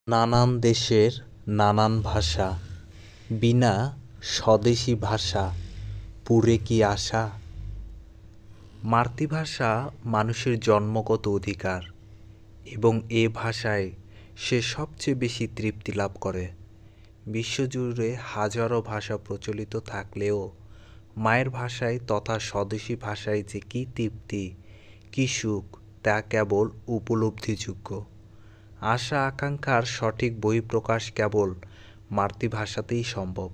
নানান দেশের নানান ভাষা, বিনা স্বদেশী ভাষা পুরে কি আশা? মাতৃভাষা মানুষের জন্মগত অধিকার এবং এ ভাষায় সে সবচেয়ে বেশি তৃপ্তি লাভ করে। বিশ্বজুড়ে হাজারো ভাষা প্রচলিত থাকলেও মায়ের ভাষায় তথা স্বদেশী ভাষায় যে কী তৃপ্তি, কী সুখ তা কেবল উপলব্ধিযোগ্য। আশা আকাঙ্ক্ষার সঠিক বহিঃপ্রকাশ কেবল মাতৃভাষাতেই সম্ভব।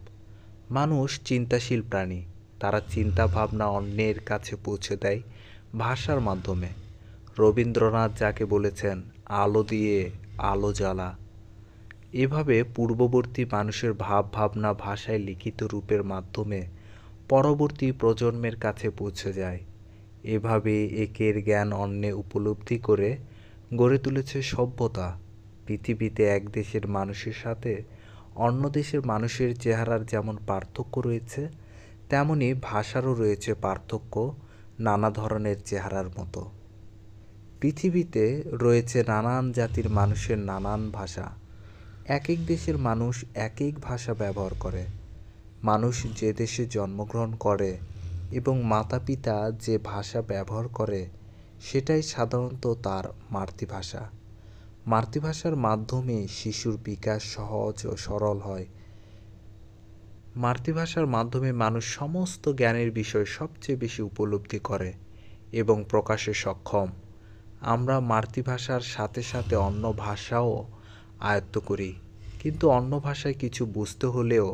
মানুষ চিন্তাশীল প্রাণী, তারা চিন্তা ভাবনা অন্যের কাছে পৌঁছে দেয় ভাষার মাধ্যমে। রবীন্দ্রনাথ যাকে বলেছেন আলো দিয়ে আলো জ্বালা, এভাবে পূর্ববর্তী মানুষের ভাব ভাবনা ভাষায় লিখিত রূপের মাধ্যমে পরবর্তী প্রজন্মের কাছে পৌঁছে যায়। এভাবে একের জ্ঞান অন্যে উপলব্ধি করে গড়ে তুলেছে সভ্যতা। পৃথিবীতে এক দেশের মানুষের সাথে অন্য দেশের মানুষের চেহারার যেমন পার্থক্য রয়েছে, তেমনি ভাষারও রয়েছে পার্থক্য নানা ধরনের চেহারার মতো। পৃথিবীতে রয়েছে নানান জাতির মানুষের নানান ভাষা। এক এক দেশের মানুষ এক এক ভাষা ব্যবহার করে। মানুষ যে দেশে জন্মগ্রহণ করে এবং মাতা পিতা যে ভাষা ব্যবহার করে সেটাই সাধারণত তার মাতৃভাষা। মাতৃভাষার মাধ্যমে শিশুর বিকাশ সহজ ও সরল হয়। মাতৃভাষার মাধ্যমে মানুষ সমস্ত জ্ঞানের বিষয় সবচেয়ে বেশি উপলব্ধি করে এবং প্রকাশে সক্ষম। আমরা মাতৃভাষার সাথে সাথে অন্য ভাষাও আয়ত্ত করি, কিন্তু অন্য ভাষায় কিছু বুঝতে হলেও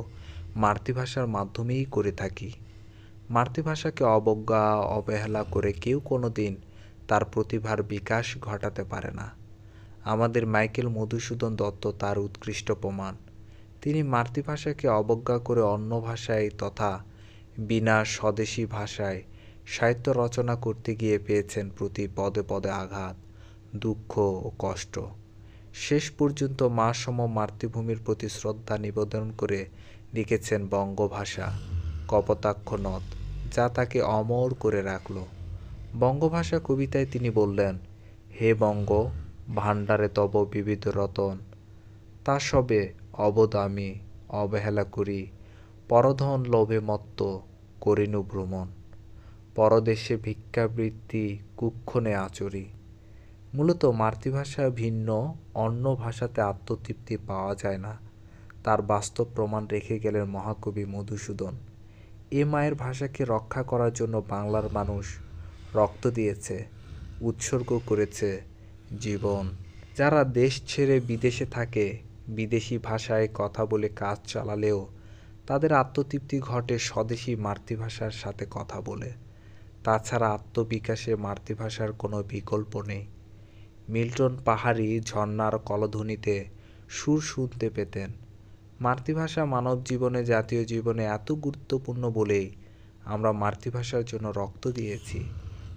মাতৃভাষার মাধ্যমেই করে থাকি। মাতৃভাষাকে অবজ্ঞা অবহেলা করে কেউ কোনো দিন তার প্রতিভার বিকাশ ঘটাতে পারে না। আমাদের মাইকেল মধুসূদন দত্ত তার উৎকৃষ্ট প্রমাণ। তিনি মাতৃভাষাকে অবজ্ঞা করে অন্য ভাষায় তথা বিনা স্বদেশী ভাষায় সাহিত্য রচনা করতে গিয়ে পেয়েছেন প্রতি পদে পদে আঘাত, দুঃখ ও কষ্ট। শেষ পর্যন্ত মা সম মাতৃভূমির প্রতি শ্রদ্ধা নিবেদন করে লিখেছেন বঙ্গভাষা কপোতাক্ষ নদ, যা তাকে অমর করে রাখল। বঙ্গভাষা কবিতায় তিনি বললেন, হে বঙ্গ ভাণ্ডারে তব বিবিধ রতন, তা সবে অবোধ আমি অবহেলা করি, পরধন লোভে মত্ত করিনু ভ্রমণ, পরদেশে ভিক্ষাবৃত্তি কুক্ষণে আচরি। মূলত মাতৃভাষা ভিন্ন অন্য ভাষাতে আত্মতৃপ্তি পাওয়া যায় না, তার বাস্তব প্রমাণ রেখে গেলেন মহাকবি মধুসূদন। এ মায়ের ভাষাকে রক্ষা করার জন্য বাংলার মানুষ রক্ত দিয়েছে, উৎসর্গ করেছে জীবন। যারা দেশ ছেড়ে বিদেশে থাকে, বিদেশি ভাষায় কথা বলে কাজ চালালেও তাদের আত্মতৃপ্তি ঘটে স্বদেশী মাতৃভাষার সাথে কথা বলে। তাছাড়া আত্মবিকাশে মাতৃভাষার কোনো বিকল্প নেই। মিল্টন পাহাড়ি ঝর্ণার কলধ্বনিতে সুর শুনতে পেতেন। মাতৃভাষা মানব জীবনে জাতীয় জীবনে এত গুরুত্বপূর্ণ বলেই আমরা মাতৃভাষার জন্য রক্ত দিয়েছি।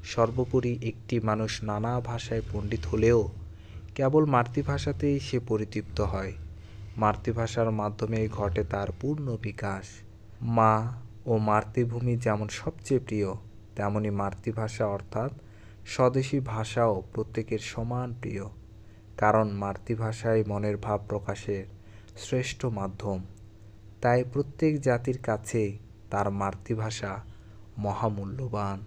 সর্বোপরি একটি মানুষ নানা ভাষায় পণ্ডিত হলেও কেবল মাতৃভাষাতেই সে পরিতৃপ্ত হয়। মাতৃভাষার মাধ্যমেই ঘটে তার পূর্ণ বিকাশ। মা ও মাতৃভূমি যেমন সবচেয়ে প্রিয়, তেমনি মাতৃভাষা অর্থাৎ স্বদেশী ভাষাও প্রত্যেকের সমান প্রিয়। কারণ মাতৃভাষাই মনের ভাব প্রকাশের শ্রেষ্ঠ মাধ্যম। তাই প্রত্যেক জাতির কাছেই তার মাতৃভাষা মহামূল্যবান।